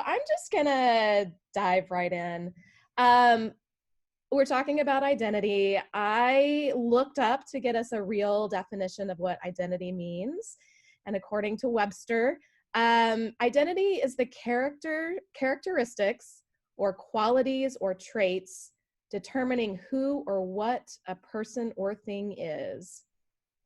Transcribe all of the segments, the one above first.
I'm just gonna dive right in. Um, we're talking about identity. I looked up to get us a real definition of what identity means. And according to Webster, identity is the characteristics or qualities or traits determining who or what a person or thing is.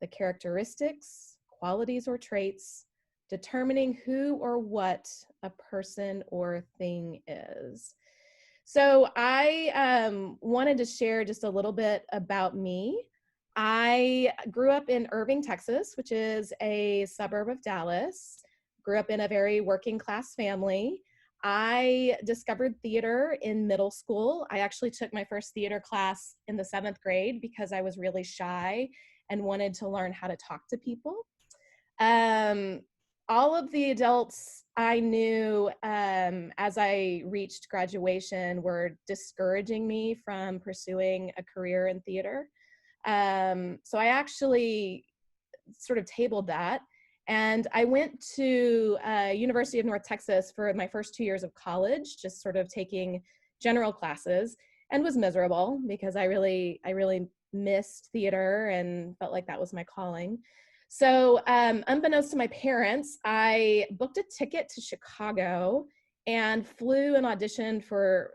The characteristics, qualities, or traits determining who or what a person or thing is. So I wanted to share just a little bit about me. I grew up in Irving, Texas, which is a suburb of Dallas. Grew up in a very working class family. I discovered theater in middle school. I actually took my first theater class in the 7th grade because I was really shy and wanted to learn how to talk to people. All of the adults I knew as I reached graduation were discouraging me from pursuing a career in theater. So I actually sort of tabled that. And I went to University of North Texas for my first 2 years of college, just sort of taking general classes, and was miserable because I really missed theater and felt like that was my calling. So unbeknownst to my parents, I booked a ticket to Chicago and flew and auditioned for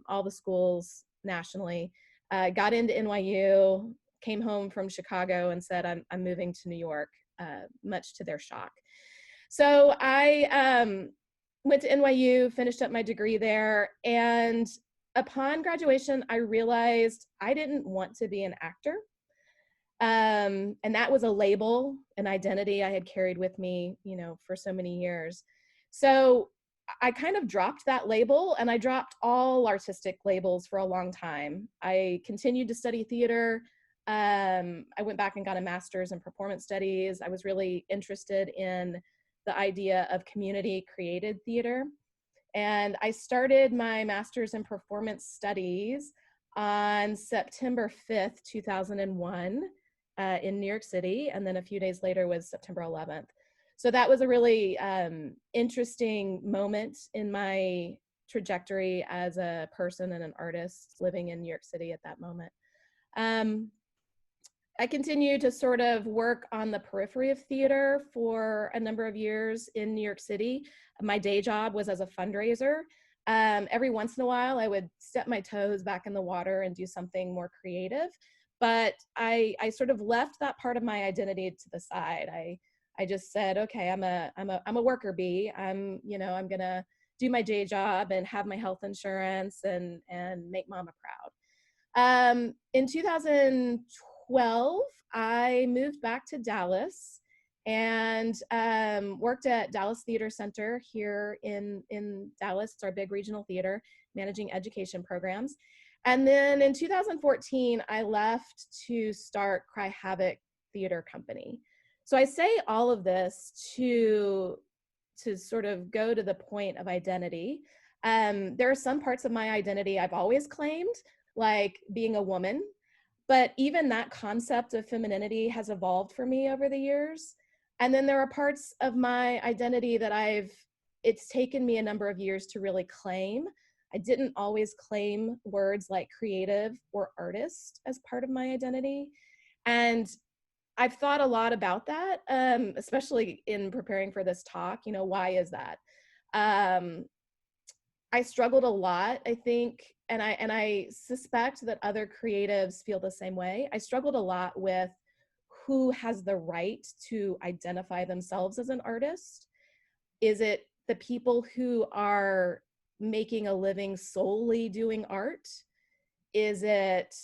all the schools nationally. Got into NYU, came home from Chicago and said, I'm moving to New York, much to their shock. So I went to NYU, finished up my degree there, and upon graduation, I realized I didn't want to be an actor. And that was a label, an identity I had carried with me, for so many years. So I kind of dropped that label, and I dropped all artistic labels for a long time. I continued to study theater. I went back and got a master's in performance studies. I was really interested in the idea of community created theater. And I started my master's in performance studies on September 5th, 2001 in New York City. And then a few days later was September 11th. So that was a really interesting moment in my trajectory as a person and an artist living in New York City at that moment. I continued to sort of work on the periphery of theater for a number of years in New York City. My day job was as a fundraiser. Every once in a while, I would step my toes back in the water and do something more creative. But I sort of left that part of my identity to the side. I just said, okay, I'm a worker bee. I'm gonna do my day job and have my health insurance and make mama proud. In 2012, I moved back to Dallas and worked at Dallas Theater Center here in Dallas. It's our big regional theater, managing education programs. And then in 2014, I left to start Cry Havoc Theater Company. So I say all of this to sort of go to the point of identity. There are some parts of my identity I've always claimed, like being a woman, but even that concept of femininity has evolved for me over the years. And then there are parts of my identity that it's taken me a number of years to really claim. I didn't always claim words like creative or artist as part of my identity. And I've thought a lot about that, especially in preparing for this talk. Why is that? I struggled a lot, I think, and I suspect that other creatives feel the same way. I struggled a lot with who has the right to identify themselves as an artist. Is it the people who are making a living solely doing art? Is it,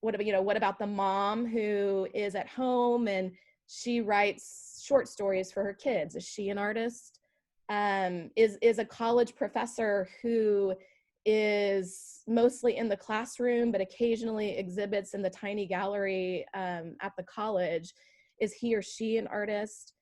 what about the mom who is at home and she writes short stories for her kids? Is she an artist? Is a college professor who is mostly in the classroom but occasionally exhibits in the tiny gallery at the college, is he or she an artist?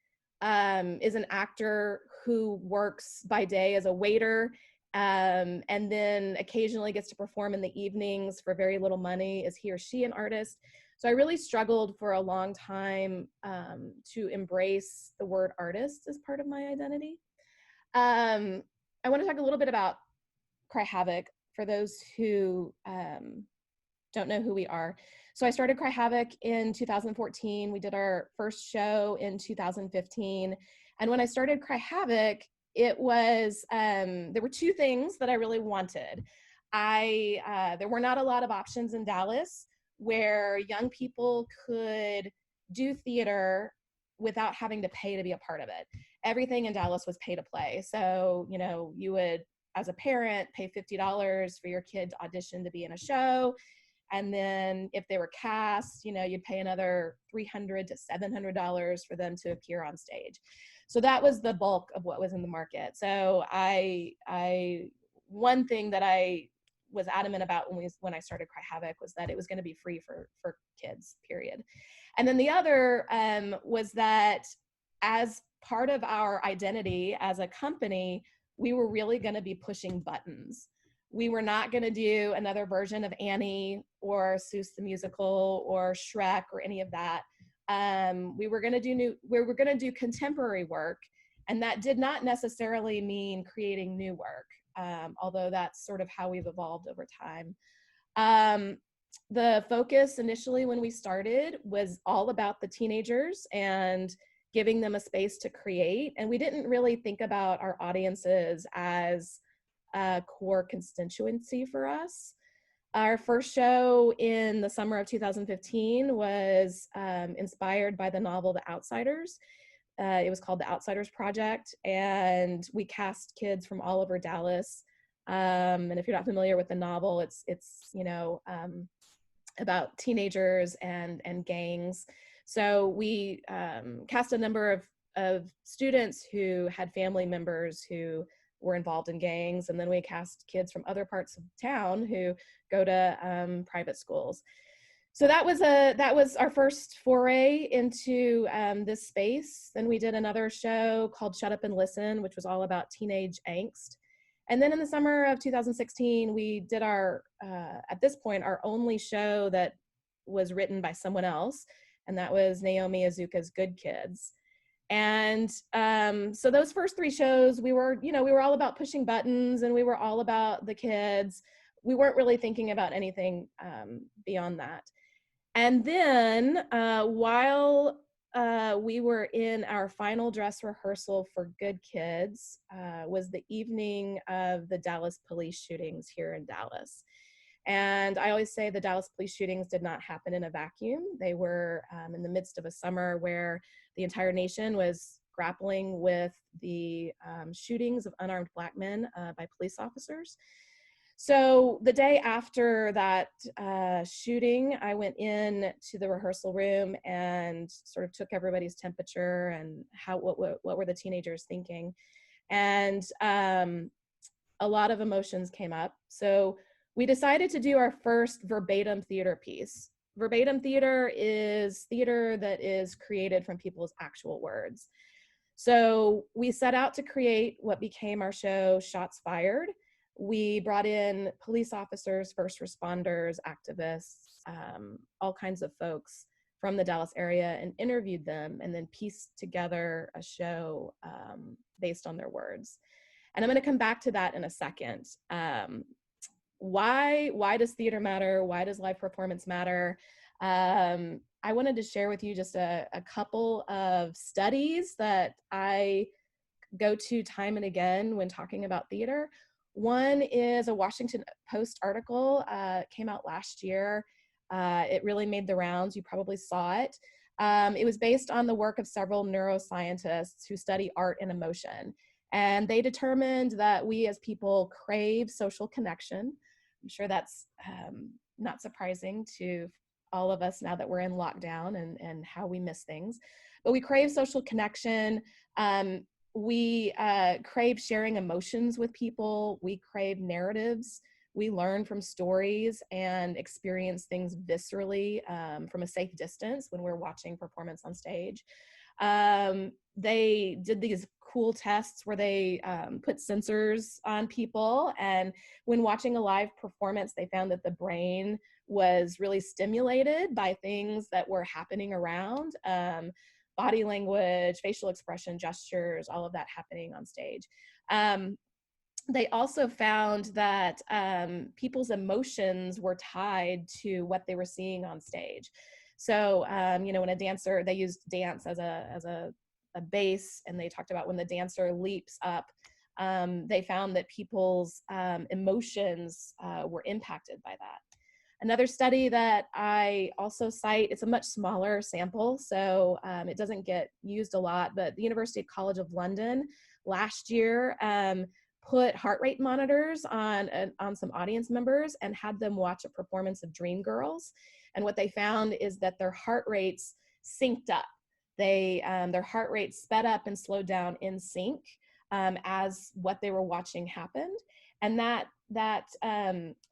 Is an actor who works by day as a waiter and then occasionally gets to perform in the evenings for very little money, is he or she an artist? So I really struggled for a long time to embrace the word artist as part of my identity. I want to talk a little bit about Cry Havoc for those who don't know who we are. So I started Cry Havoc in 2014. We did our first show in 2015. And when I started Cry Havoc, it was, there were two things that I really wanted. There were not a lot of options in Dallas where young people could do theater without having to pay to be a part of it. Everything in Dallas was pay to play. So, you know, you would, as a parent, pay $50 for your kid to audition to be in a show. And then if they were cast, you know, you'd pay another $300 to $700 for them to appear on stage. So that was the bulk of what was in the market. So one thing that I was adamant about when I started Cry Havoc was that it was going to be free for kids, period. And then the other was that as part of our identity as a company, we were really going to be pushing buttons. We were not going to do another version of Annie or Seuss the Musical or Shrek or any of that. We were going to do contemporary work, and that did not necessarily mean creating new work, although that's sort of how we've evolved over time. The focus initially when we started was all about the teenagers and giving them a space to create, and we didn't really think about our audiences as a core constituency for us. Our first show in the summer of 2015 was inspired by the novel The Outsiders. It was called The Outsiders Project, and we cast kids from all over Dallas. And if you're not familiar with the novel, it's you know, about teenagers and gangs. So we cast a number of students who had family members who were involved in gangs, and then we cast kids from other parts of town who go to private schools. So that was our first foray into this space. Then we did another show called Shut Up and Listen, which was all about teenage angst. And then in the summer of 2016, we did our, at this point, our only show that was written by someone else, and that was Naomi Azuka's Good Kids. And so those first three shows, we were all about pushing buttons, and we were all about the kids. We weren't really thinking about anything beyond that. And then while we were in our final dress rehearsal for Good Kids, was the evening of the Dallas police shootings here in Dallas. And I always say the Dallas police shootings did not happen in a vacuum. They were in the midst of a summer where the entire nation was grappling with the shootings of unarmed Black men by police officers. So the day after that shooting, I went in to the rehearsal room and sort of took everybody's temperature and what were the teenagers thinking. And a lot of emotions came up. So we decided to do our first verbatim theater piece. Verbatim theater is theater that is created from people's actual words. So we set out to create what became our show, Shots Fired. We brought in police officers, first responders, activists, all kinds of folks from the Dallas area and interviewed them and then pieced together a show based on their words. And I'm going to come back to that in a second. Why does theater matter? Why does live performance matter? I wanted to share with you just a couple of studies that I go to time and again when talking about theater. One is a Washington Post article, came out last year. It really made the rounds. You probably saw it. It was based on the work of several neuroscientists who study art and emotion. And they determined that we as people crave social connection. I'm sure that's not surprising to all of us now that we're in lockdown and how we miss things. But we crave social connection. We crave sharing emotions with people. We crave narratives. We learn from stories and experience things viscerally from a safe distance when we're watching performance on stage. They did these cool tests where they put sensors on people, and when watching a live performance, they found that the brain was really stimulated by things that were happening around. Body language, facial expression, gestures, all of that happening on stage. they also found that people's emotions were tied to what they were seeing on stage. So, you know, when a dancer, they used dance as a base, and they talked about when the dancer leaps up, they found that people's emotions were impacted by that. Another study that I also cite, it's a much smaller sample, so it doesn't get used a lot, but the University College of London last year put heart rate monitors on some audience members and had them watch a performance of Dreamgirls. And what they found is that their heart rates synced up. Their heart rate sped up and slowed down in sync as what they were watching happened. And that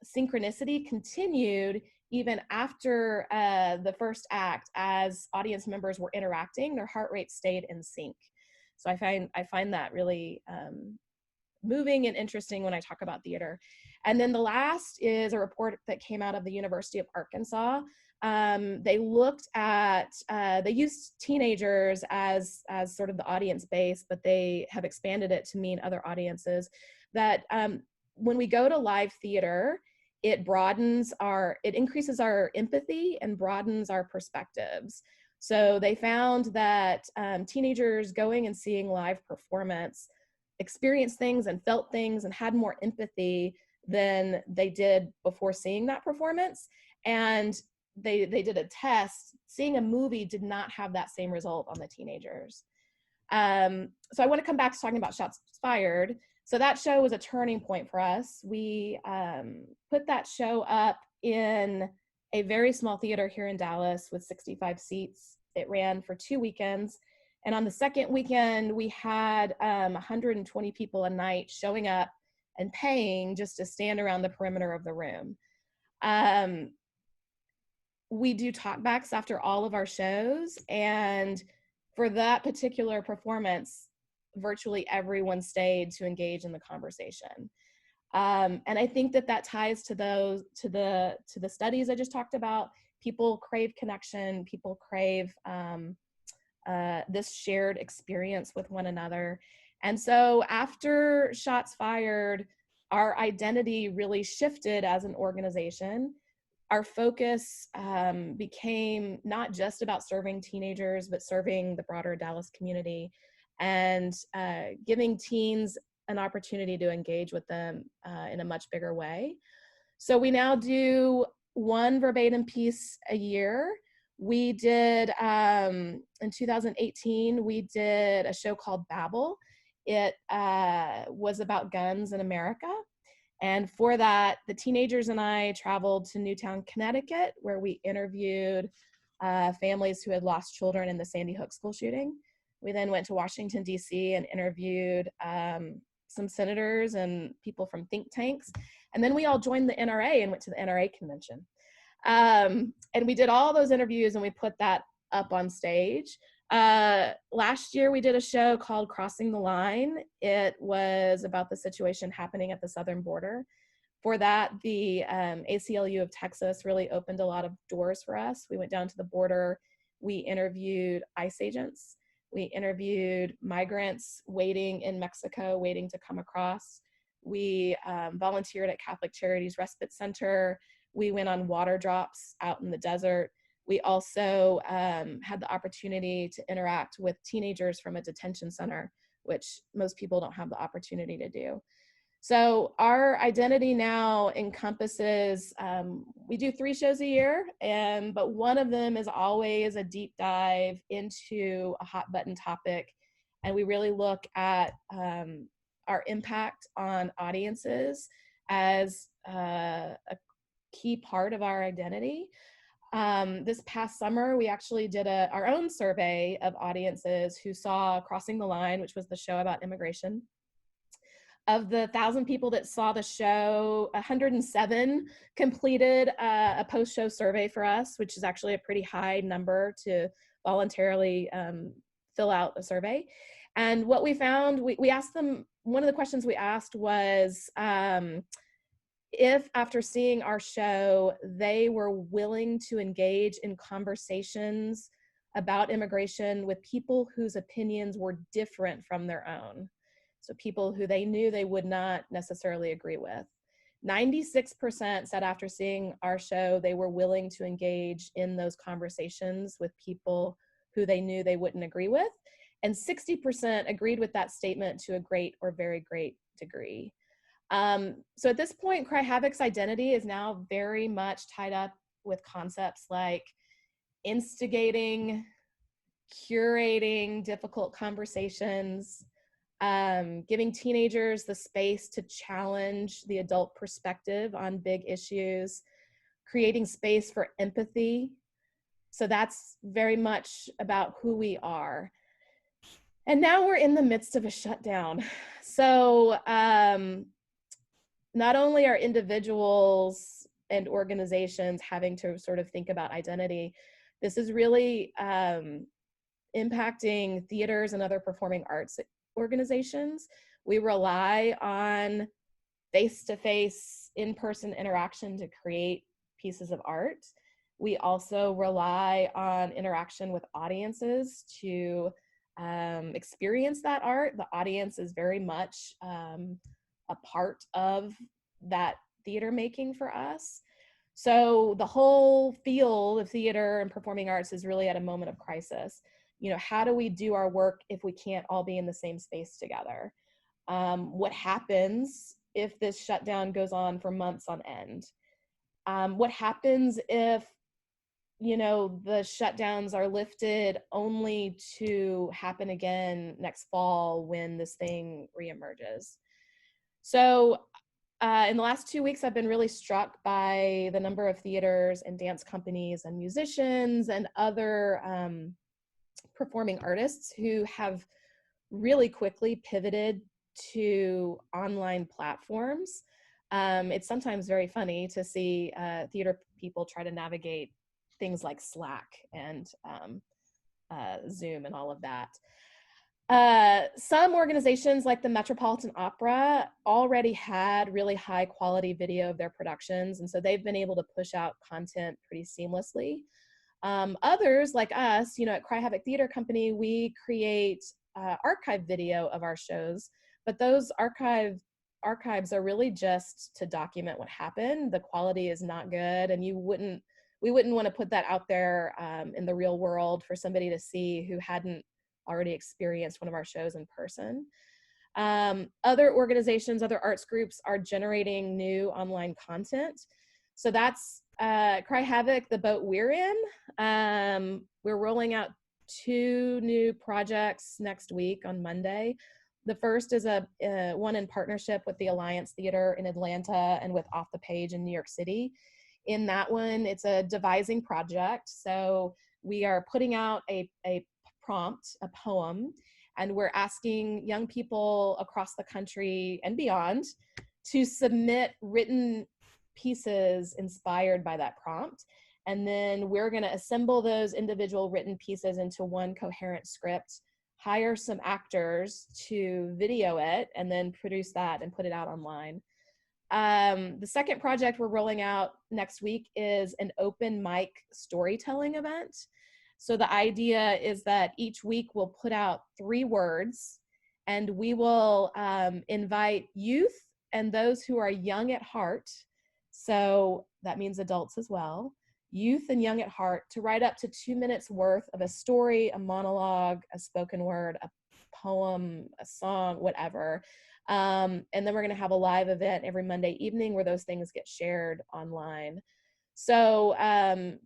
synchronicity continued even after the first act. As audience members were interacting, their heart rate stayed in sync. So I find that really moving and interesting when I talk about theater. And then the last is a report that came out of the University of Arkansas. They looked at, they used teenagers as sort of the audience base, but they have expanded it to mean other audiences. That when we go to live theater, it increases our empathy and broadens our perspectives. So they found that teenagers going and seeing live performance experienced things and felt things and had more empathy than they did before seeing that performance. And they did a test. Seeing a movie did not have that same result on the teenagers. So I want to come back to talking about Shots Fired. So that show was a turning point for us. We put that show up in a very small theater here in Dallas with 65 seats. It ran for 2 weekends. And on the second weekend, we had 120 people a night showing up and paying just to stand around the perimeter of the room. We do talkbacks after all of our shows. And for that particular performance, virtually everyone stayed to engage in the conversation. And I think that ties to the studies I just talked about. People crave connection. People crave this shared experience with one another. And so after Shots Fired, our identity really shifted as an organization. Our focus became not just about serving teenagers, but serving the broader Dallas community and giving teens an opportunity to engage with them in a much bigger way. So we now do one verbatim piece a year. We did, in 2018, we did a show called Babel. It was about guns in America. And for that, the teenagers and I traveled to Newtown, Connecticut, where we interviewed families who had lost children in the Sandy Hook school shooting. We then went to Washington, D.C. and interviewed some senators and people from think tanks. And then we all joined the NRA and went to the NRA convention. And we did all those interviews and we put that up on stage. Last year we did a show called Crossing the Line. It was about the situation happening at the southern border. For that, the ACLU of Texas really opened a lot of doors for us. We went down to the border. We interviewed ICE agents. We interviewed migrants waiting in Mexico, waiting to come across. We volunteered at Catholic Charities Respite Center. We went on water drops out in the desert. We also had the opportunity to interact with teenagers from a detention center, which most people don't have the opportunity to do. So our identity now encompasses, we do 3 shows a year, but one of them is always a deep dive into a hot button topic. And we really look at our impact on audiences as a key part of our identity. This past summer, we actually did our own survey of audiences who saw Crossing the Line, which was the show about immigration. Of the 1,000 people that saw the show, 107 completed a post-show survey for us, which is actually a pretty high number to voluntarily fill out a survey. And what we found, we asked them, one of the questions we asked was, if after seeing our show, they were willing to engage in conversations about immigration with people whose opinions were different from their own. So people who they knew they would not necessarily agree with. 96% said after seeing our show, they were willing to engage in those conversations with people who they knew they wouldn't agree with. And 60% agreed with that statement to a great or very great degree. So at this point, Cry Havoc's identity is now very much tied up with concepts like instigating, curating difficult conversations, giving teenagers the space to challenge the adult perspective on big issues, creating space for empathy. So that's very much about who we are. And now we're in the midst of a shutdown. So not only are individuals and organizations having to sort of think about identity, this is really impacting theaters and other performing arts organizations. We rely on face-to-face, in-person interaction to create pieces of art. We also rely on interaction with audiences to experience that art. The audience is very much a part of that theater making for us. So the whole field of theater and performing arts is really at a moment of crisis. You know, how do we do our work if we can't all be in the same space together? What happens if this shutdown goes on for months on end? What happens if, you know, the shutdowns are lifted only to happen again next fall when this thing reemerges? So in the last 2 weeks, I've been really struck by the number of theaters and dance companies and musicians and other performing artists who have really quickly pivoted to online platforms. It's sometimes very funny to see theater people try to navigate things like Slack and Zoom and all of that. Some organizations like the Metropolitan Opera already had really high quality video of their productions, and so they've been able to push out content pretty seamlessly. Others like us, you know, at Cry Havoc Theater Company, we create archive video of our shows, but those archives are really just to document what happened. The quality is not good, and we wouldn't want to put that out there in the real world for somebody to see who hadn't already experienced one of our shows in person. Other organizations, other arts groups are generating new online content. So that's Cry Havoc, the boat we're in. We're rolling out 2 new projects next week on Monday. The first is a one in partnership with the Alliance Theater in Atlanta and with Off the Page in New York City. In that one, it's a devising project. So we are putting out a prompt, a poem, and we're asking young people across the country and beyond to submit written pieces inspired by that prompt. And then we're going to assemble those individual written pieces into one coherent script, hire some actors to video it, and then produce that and put it out online. The second project we're rolling out next week is an open mic storytelling event. So the idea is that each week we'll put out 3 words, and we will invite youth and those who are young at heart, so that means adults as well, youth and young at heart, to write up to 2 minutes worth of a story, a monologue, a spoken word, a poem, a song, whatever. And then we're going to have a live event every Monday evening where those things get shared online. So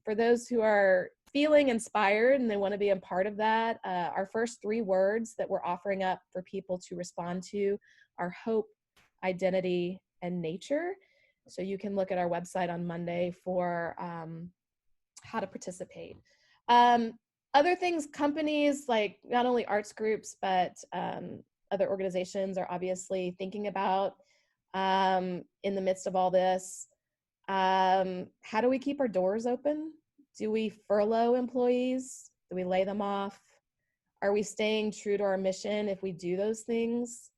for those who are feeling inspired and they want to be a part of that, our first 3 words that we're offering up for people to respond to are hope, identity, and nature. So you can look at our website on Monday for how to participate. Other things, companies like not only arts groups, but other organizations are obviously thinking about in the midst of all this. How do we keep our doors open? Do we furlough employees? Do we lay them off? Are we staying true to our mission if we do those things?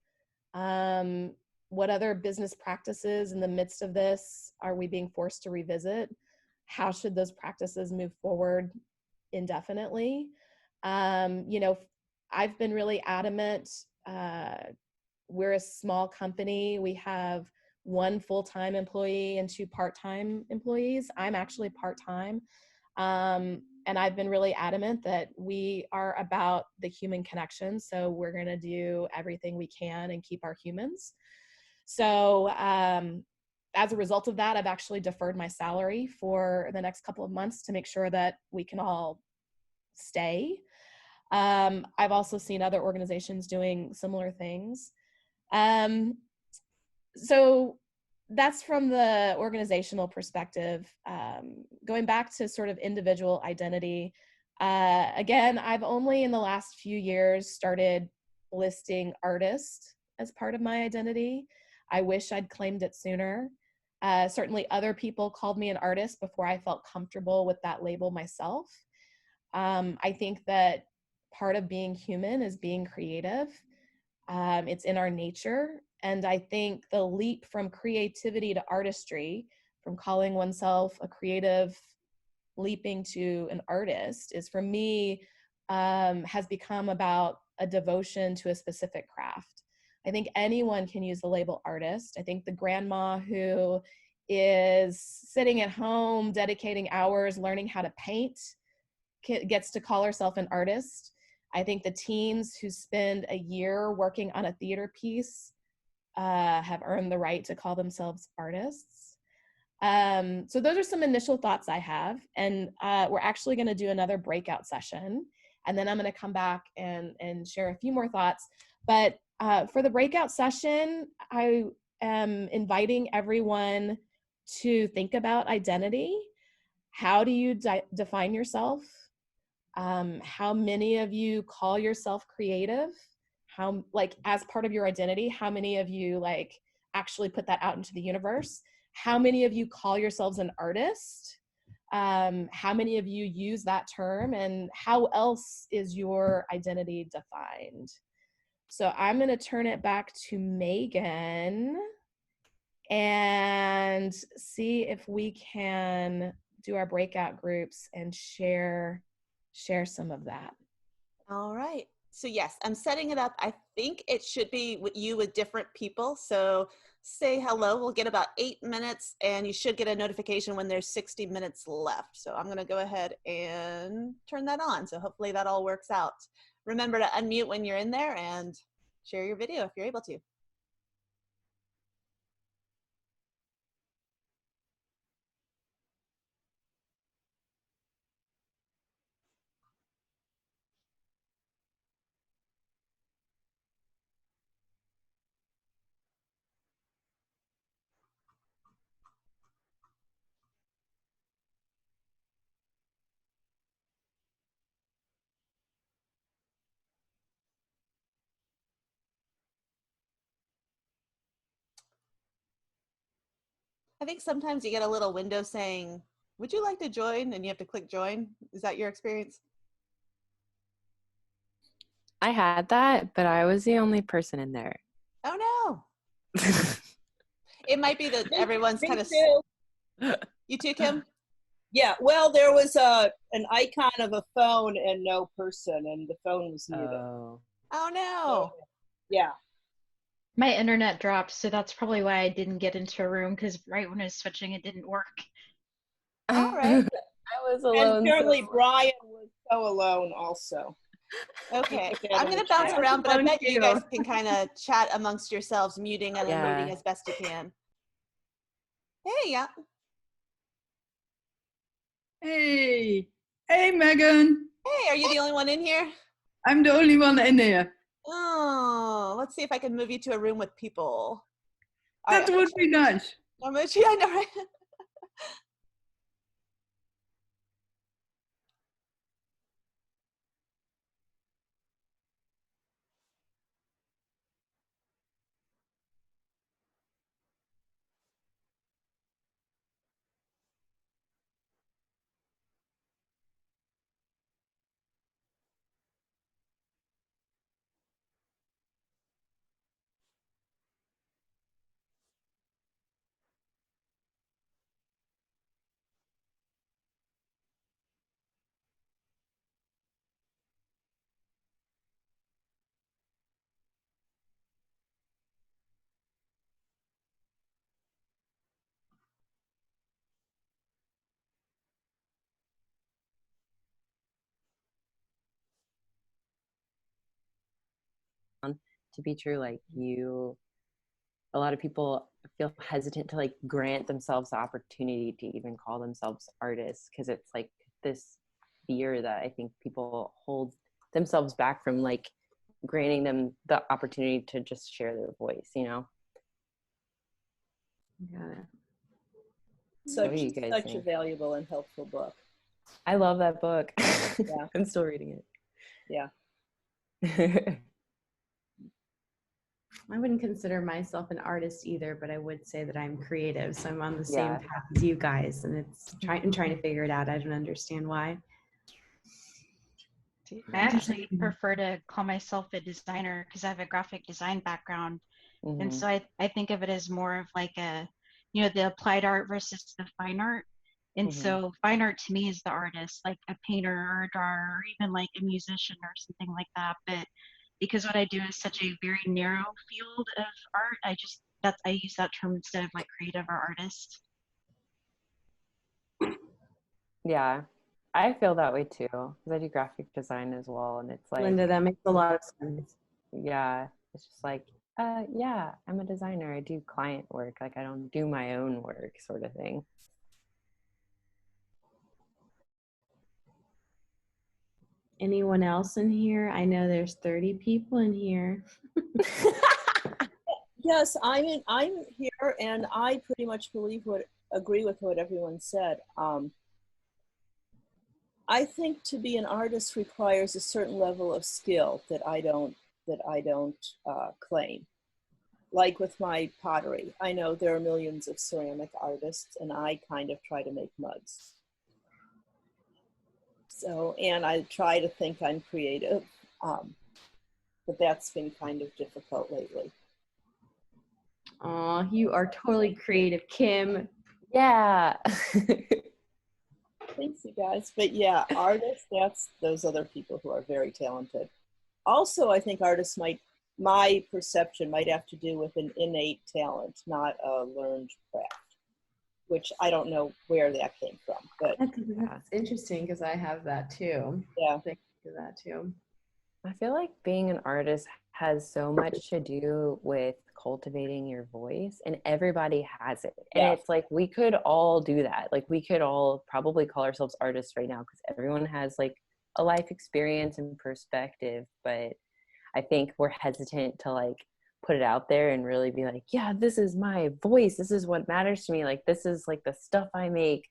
What other business practices in the midst of this are we being forced to revisit? How should those practices move forward indefinitely? You know, I've been really adamant we're a small company. We have one full-time employee and two part-time employees. I'm actually part-time. And I've been really adamant that we are about the human connection. So we're going to do everything we can and keep our humans. So as a result of that, I've actually deferred my salary for the next couple of months to make sure that we can all stay. I've also seen other organizations doing similar things. So that's from the organizational perspective. Going back to sort of individual identity, again, I've only in the last few years started listing artist as part of my identity. I wish I'd claimed it sooner. Certainly other people called me an artist before I felt comfortable with that label myself. I think that part of being human is being creative. It's in our nature. And I think the leap from creativity to artistry, from calling oneself a creative, leaping to an artist, is for me, has become about a devotion to a specific craft. I think anyone can use the label artist. I think the grandma who is sitting at home, dedicating hours, learning how to paint, gets to call herself an artist. I think the teens who spend a year working on a theater piece have earned the right to call themselves artists. So those are some initial thoughts I have. And we're actually going to do another breakout session. And then I'm going to come back and share a few more thoughts. But for the breakout session, I am inviting everyone to think about identity. How do you define yourself? How many of you call yourself creative? How, like, as part of your identity, how many of you like actually put that out into the universe? How many of you call yourselves an artist? How many of you use that term, and how else is your identity defined? So I'm going to turn it back to Megan and see if we can do our breakout groups and share some of that. All right. So yes, I'm setting it up. I think it should be with you with different people. So say hello. We'll get about 8 minutes and you should get a notification when there's 60 minutes left. So I'm going to go ahead and turn that on. So hopefully that all works out. Remember to unmute when you're in there and share your video if you're able to. I think sometimes you get a little window saying, would you like to join? And you have to click join. Is that your experience? I had that, but I was the only person in there. Oh no. It might be that everyone's kind of. You too, Kim? Yeah, well, there was an icon of a phone and no person, and the phone was muted. Oh no. So, yeah. My internet dropped, so that's probably why I didn't get into a room, because right when I was switching, it didn't work. All right. I was alone. And apparently Brian was so alone also. Okay, I'm going to bounce around, but I bet you guys can kind of chat amongst yourselves, muting and unmuting as best you can. Hey, yeah. Hey, hey, Megan. Hey, are you the only one in here? I'm the only one in here. Oh, let's see if I can move you to a room with people. That would be nice. Yeah, I know, right? to be true. Like a lot of people feel hesitant to like grant themselves the opportunity to even call themselves artists, because it's like this fear that I think people hold themselves back from like granting them the opportunity to just share their voice, you know? Yeah. Such a valuable and helpful book. I love that book. Yeah. I'm still reading it. Yeah. I wouldn't consider myself an artist either, but I would say that I'm creative. So I'm on the same path as you guys, and I'm trying to figure it out. I don't understand why. I actually prefer to call myself a designer because I have a graphic design background. Mm-hmm. And so I think of it as more of like the applied art versus the fine art. And Mm-hmm. so fine art to me is the artist, like a painter or a drawer, or even like a musician or something like that. But because what I do is such a very narrow field of art, I use that term instead of like creative or artist. Yeah, I feel that way too, because I do graphic design as well, and it's like, Linda, that makes a lot of sense. yeah, it's just like, yeah, I'm a designer. I do client work. Like, I don't do my own work, sort of thing. Anyone else in here? I know there's 30 people in here. Yes, I'm here, and I pretty much agree with what everyone said. I think to be an artist requires a certain level of skill that I don't claim. Like with my pottery, I know there are millions of ceramic artists, and I kind of try to make mugs. So, and I try to think I'm creative, but that's been kind of difficult lately. Oh, you are totally creative, Kim. Yeah. Thanks, you guys. But yeah, artists, that's those other people who are very talented. Also, I think artists my perception might have to do with an innate talent, not a learned craft, which I don't know where that came from. But that's interesting, because I have that too. Yeah. I do that too. I feel like being an artist has so much to do with cultivating your voice, and everybody has it. And it's like, we could all do that. Like, we could all probably call ourselves artists right now, because everyone has like a life experience and perspective. But I think we're hesitant to like put it out there and really be like, yeah, this is my voice. This is what matters to me. Like, this is like the stuff I make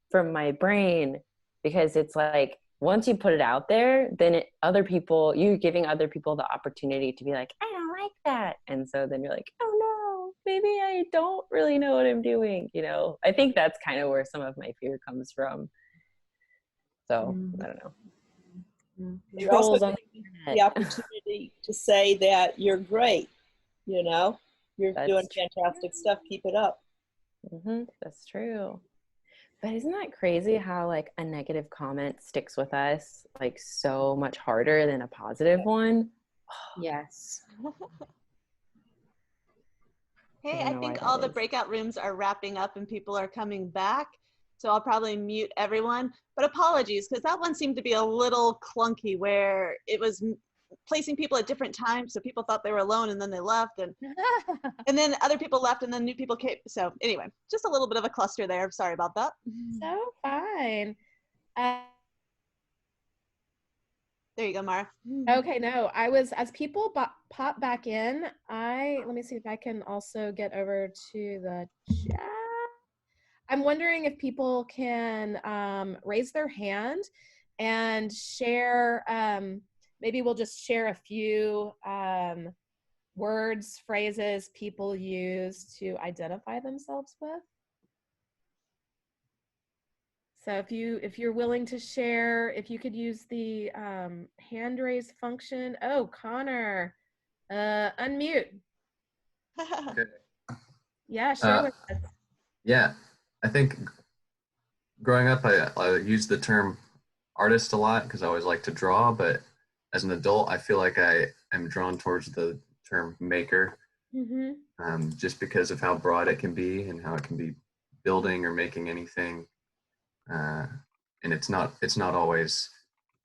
from my brain. Because it's like, once you put it out there, then you're giving other people the opportunity to be like, I don't like that. And so then you're like, oh no, maybe I don't really know what I'm doing. You know, I think that's kind of where some of my fear comes from. So I don't know. You also get the opportunity to say that you're great, you know, you're doing fantastic stuff. Keep it up. Mm-hmm. That's true. But isn't that crazy how like a negative comment sticks with us like so much harder than a positive one? Yes. Hey, I think all the breakout rooms are wrapping up and people are coming back. So I'll probably mute everyone, but apologies, because that one seemed to be a little clunky where it was placing people at different times. So people thought they were alone and then they left, and then other people left and then new people came. So anyway, just a little bit of a cluster there. Sorry about that. So fine. There you go, Mara. Okay, no, as people pop back in, let me see if I can also get over to the chat. I'm wondering if people can raise their hand and share, maybe we'll just share a few words, phrases people use to identify themselves with. So if you're willing to share, if you could use the hand raise function. Oh, Connor, unmute. Okay. Yeah, share with us. Yeah, I think growing up, I used the term artist a lot because I always liked to draw, but as an adult, I feel like I am drawn towards the term maker, just because of how broad it can be and how it can be building or making anything. And it's not always,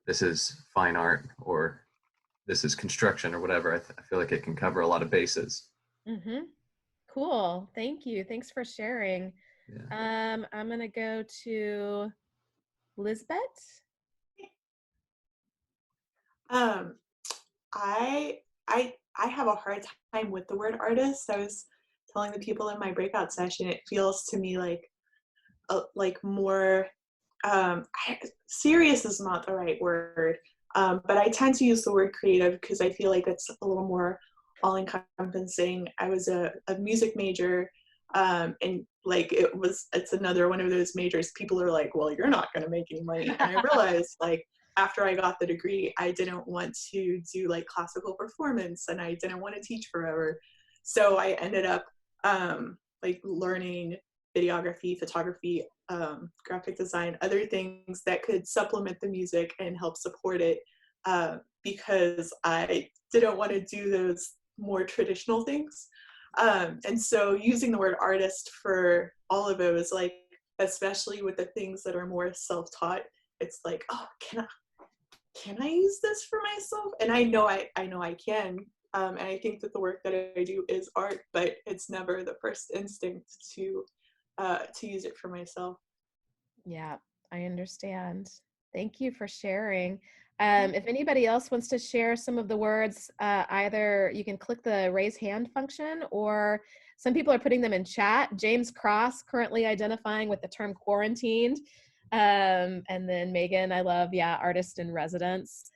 this is fine art or this is construction or whatever. I feel like it can cover a lot of bases. Mm-hmm. Cool. Thank you. Thanks for sharing. Yeah. I'm going to go to Lisbeth. I I have a hard time with the word artist. I was telling the people in my breakout session, it feels to me like more serious is not the right word, but I tend to use the word creative because I feel like it's a little more all-encompassing. I was a music major, and like it's another one of those majors. People are like, well, you're not going to make any money, and I realized like after I got the degree, I didn't want to do like classical performance, and I didn't want to teach forever, so I ended up like learning videography, photography, graphic design, other things that could supplement the music and help support it, because I didn't want to do those more traditional things. And so using the word artist for all of it was like, especially with the things that are more self-taught, it's like, oh, can I use this for myself? And I know I can. And I think that the work that I do is art, but it's never the first instinct to use it for myself. Yeah, I understand. Thank you for sharing. If anybody else wants to share some of the words, either you can click the raise hand function, or some people are putting them in chat. James Cross currently identifying with the term quarantined. And then Megan, I love, yeah, artist in residence.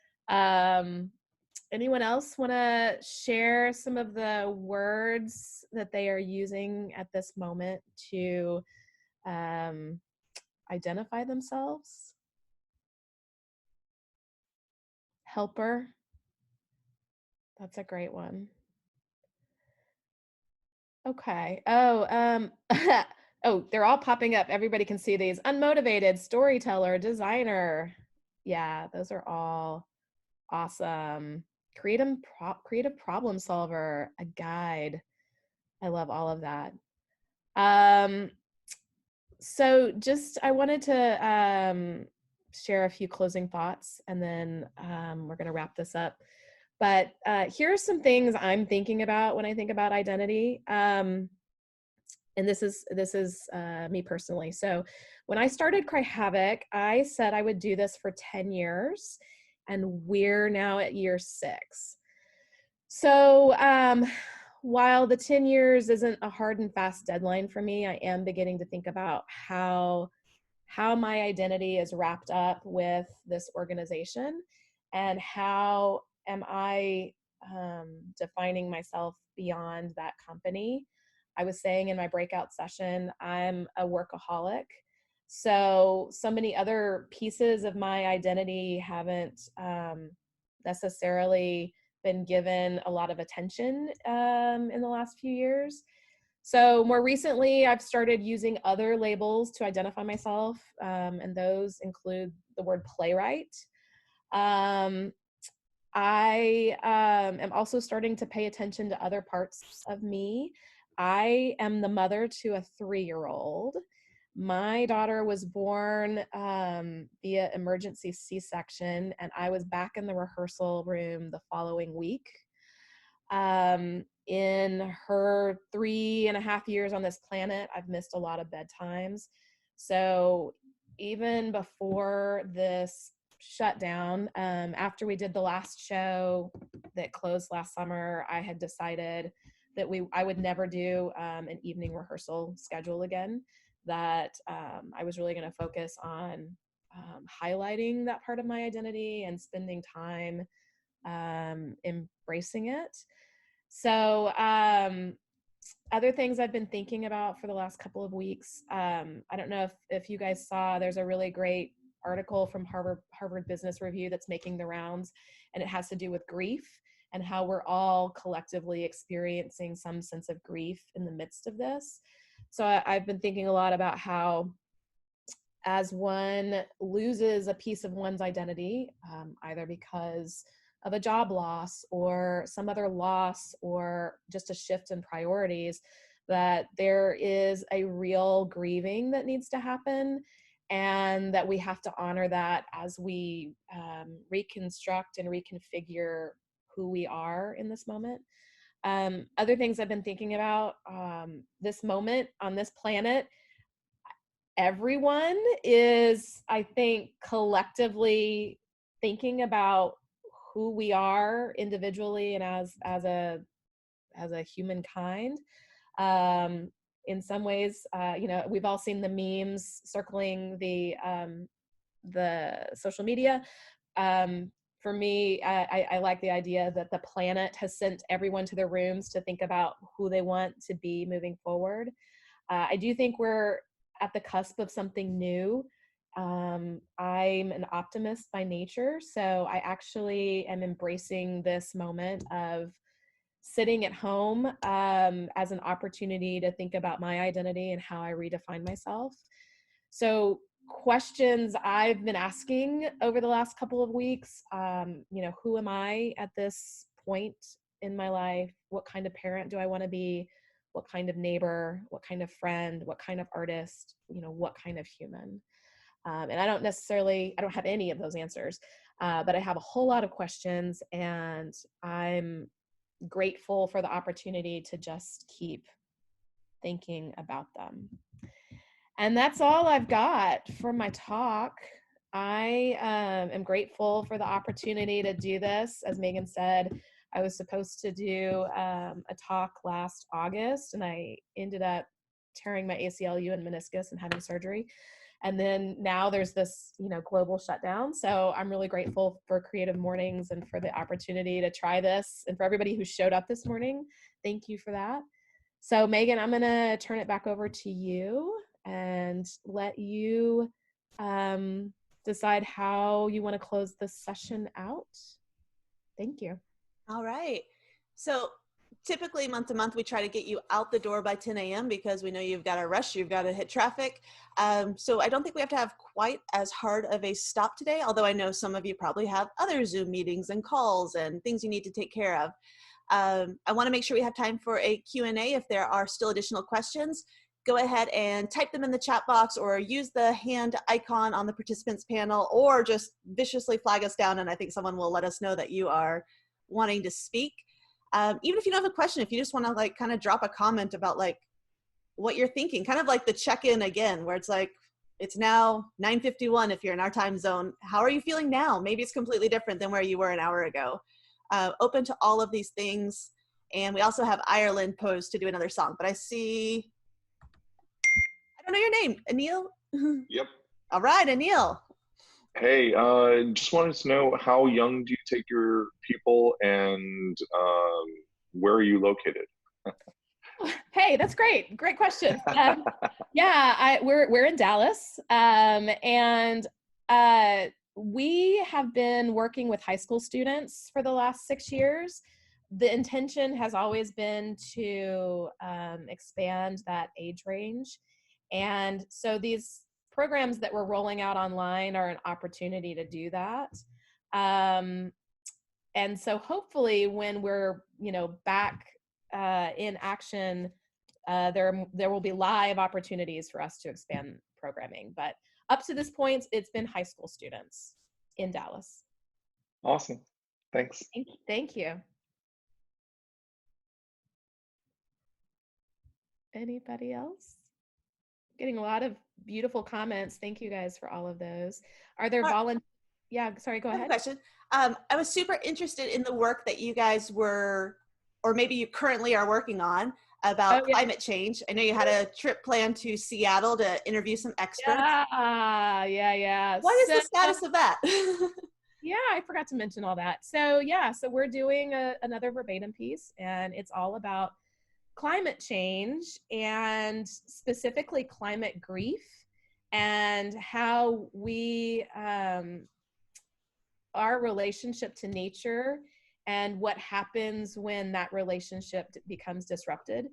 Anyone else want to share some of the words that they are using at this moment to identify themselves? Helper. That's a great one. Okay. Oh, oh, they're all popping up. Everybody can see these. Unmotivated, storyteller, designer. Yeah, those are all awesome. Creative problem solver, a guide. I love all of that. So just, I wanted to share a few closing thoughts, and then we're going to wrap this up. But here are some things I'm thinking about when I think about identity. And this is me personally. So when I started Cry Havoc, I said I would do this for 10 years, and we're now at year 6. So while the 10 years isn't a hard and fast deadline for me, I am beginning to think about how my identity is wrapped up with this organization, and how am I defining myself beyond that company. I was saying in my breakout session, I'm a workaholic. So many other pieces of my identity haven't necessarily been given a lot of attention in the last few years. So more recently, I've started using other labels to identify myself, and those include the word playwright. I am also starting to pay attention to other parts of me. I am the mother to a 3-year-old. My daughter was born via emergency C-section, and I was back in the rehearsal room the following week. In her 3.5 years on this planet, I've missed a lot of bedtimes. So even before this shutdown, after we did the last show that closed last summer, I had decided that I would never do an evening rehearsal schedule again, that I was really going to focus on highlighting that part of my identity and spending time embracing it. So other things I've been thinking about for the last couple of weeks, I don't know if you guys saw, there's a really great article from Harvard Business Review that's making the rounds, and it has to do with grief and how we're all collectively experiencing some sense of grief in the midst of this. So I've been thinking a lot about how, as one loses a piece of one's identity, either because of a job loss or some other loss or just a shift in priorities, that there is a real grieving that needs to happen, and that we have to honor that as we reconstruct and reconfigure who we are in this moment. Other things I've been thinking about, this moment on this planet, everyone is, I think, collectively thinking about who we are individually and as a humankind. In some ways, we've all seen the memes circling the social media. For me, I like the idea that the planet has sent everyone to their rooms to think about who they want to be moving forward. I do think we're at the cusp of something new. I'm an optimist by nature, so I actually am embracing this moment of sitting at home as an opportunity to think about my identity and how I redefine myself. So questions I've been asking over the last couple of weeks, who am I at this point in my life? What kind of parent do I want to be? What kind of neighbor? What kind of friend? What kind of artist? What kind of human? And I don't have any of those answers, but I have a whole lot of questions, and I'm grateful for the opportunity to just keep thinking about them. And that's all I've got for my talk. I am grateful for the opportunity to do this. As Megan said, I was supposed to do a talk last August, and I ended up tearing my ACLU and meniscus and having surgery. And then now there's this, global shutdown. So I'm really grateful for Creative Mornings and for the opportunity to try this. And for everybody who showed up this morning, thank you for that. So Megan, I'm gonna turn it back over to you and let you decide how you want to close this session out. Thank you. All right. So typically month to month, we try to get you out the door by 10 a.m. because we know you've got to rush, you've got to hit traffic. So I don't think we have to have quite as hard of a stop today, although I know some of you probably have other Zoom meetings and calls and things you need to take care of. I want to make sure we have time for a Q&A. If there are still additional questions, go ahead and type them in the chat box or use the hand icon on the participants panel, or just viciously flag us down, and I think someone will let us know that you are wanting to speak. Even if you don't have a question, if you just want to kind of drop a comment about what you're thinking, kind of like the check-in again, where it's now 9:51 if you're in our time zone. How are you feeling now? Maybe it's completely different than where you were an hour ago. Open to all of these things. And we also have Ireland posed to do another song, but I see, I don't know your name, Anil? Yep. All right, Anil. Hey, just wanted to know, how young do you take your people, and where are you located? Hey, that's great. Great question. We're in Dallas, and we have been working with high school students for the last 6 years. The intention has always been to expand that age range. And so these programs that we're rolling out online are an opportunity to do that. And so hopefully when we're, back in action, there will be live opportunities for us to expand programming. But up to this point, it's been high school students in Dallas. Awesome. Thanks. Thank you. Anybody else? Getting a lot of beautiful comments. Thank you guys for all of those. Are there volunteers? Yeah, sorry, go ahead. Question. I was super interested in the work that you guys were, or maybe you currently are working on, about climate change. I know you had a trip planned to Seattle to interview some experts. Yeah. What is the status of that? Yeah, I forgot to mention all that. So we're doing another Verbatim piece, and it's all about climate change, and specifically climate grief, and how we, our relationship to nature, and what happens when that relationship becomes disrupted.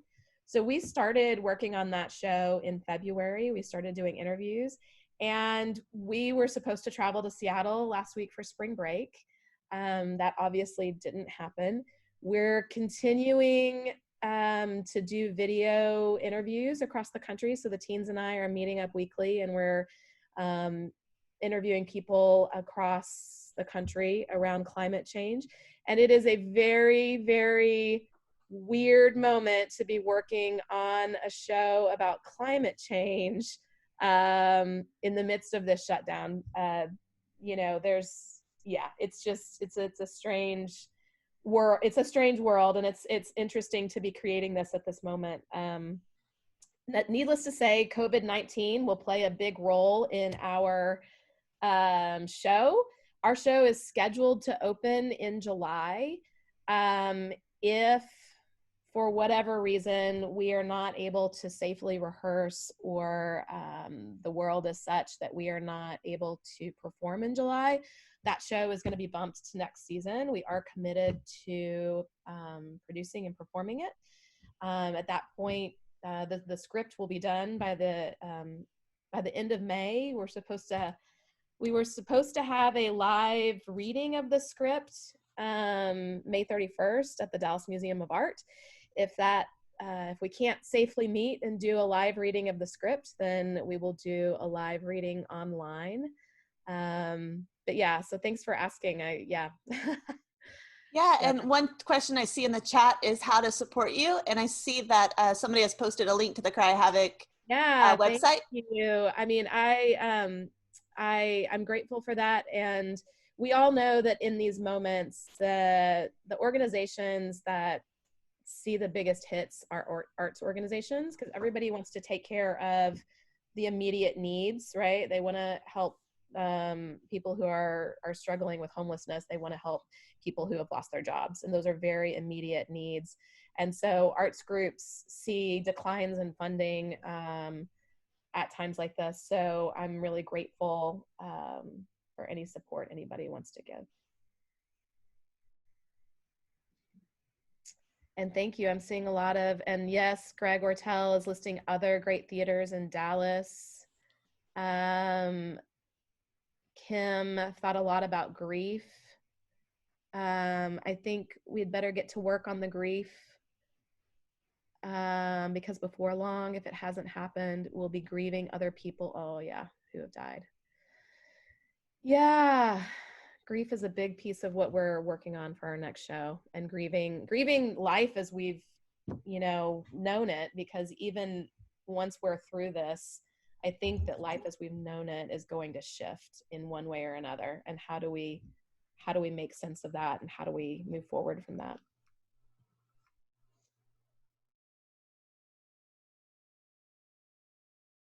So we started working on that show in February. We started doing interviews, and we were supposed to travel to Seattle last week for spring break. That obviously didn't happen. We're continuing to do video interviews across the country. So the teens and I are meeting up weekly, and we're interviewing people across the country around climate change. And it is a very, very weird moment to be working on a show about climate change in the midst of this shutdown. You know, it's a strange world. It's a strange world, and it's interesting to be creating this at this moment. Needless to say, COVID-19 will play a big role in our show. Our show is scheduled to open in July. If for whatever reason we are not able to safely rehearse, or the world is such that we are not able to perform in July, that show is going to be bumped to next season. We are committed to producing and performing it. At that point, the script will be done by the end of May. We were supposed to have a live reading of the script May 31st at the Dallas Museum of Art. If we can't safely meet and do a live reading of the script, then we will do a live reading online. But yeah, so thanks for asking. Yeah, and one question I see in the chat is how to support you. And I see that somebody has posted a link to the Cry Havoc website. Thank you. I mean, I'm grateful for that. And we all know that in these moments, the organizations that see the biggest hits are arts organizations, because everybody wants to take care of the immediate needs, right? They want to help people who are struggling with homelessness. They want to help people who have lost their jobs, and those are very immediate needs. And so arts groups see declines in funding at times like this. So I'm really grateful for any support anybody wants to give. And thank you. I'm seeing a lot of, and yes, Greg Ortel is listing other great theaters in Dallas. Kim thought a lot about grief. I think we'd better get to work on the grief because before long, if it hasn't happened, we'll be grieving other people. Oh yeah, who have died. Yeah. Grief is a big piece of what we're working on for our next show, and grieving life as we've, known it, because even once we're through this, I think that life as we've known it is going to shift in one way or another. And how do we make sense of that, and how do we move forward from that?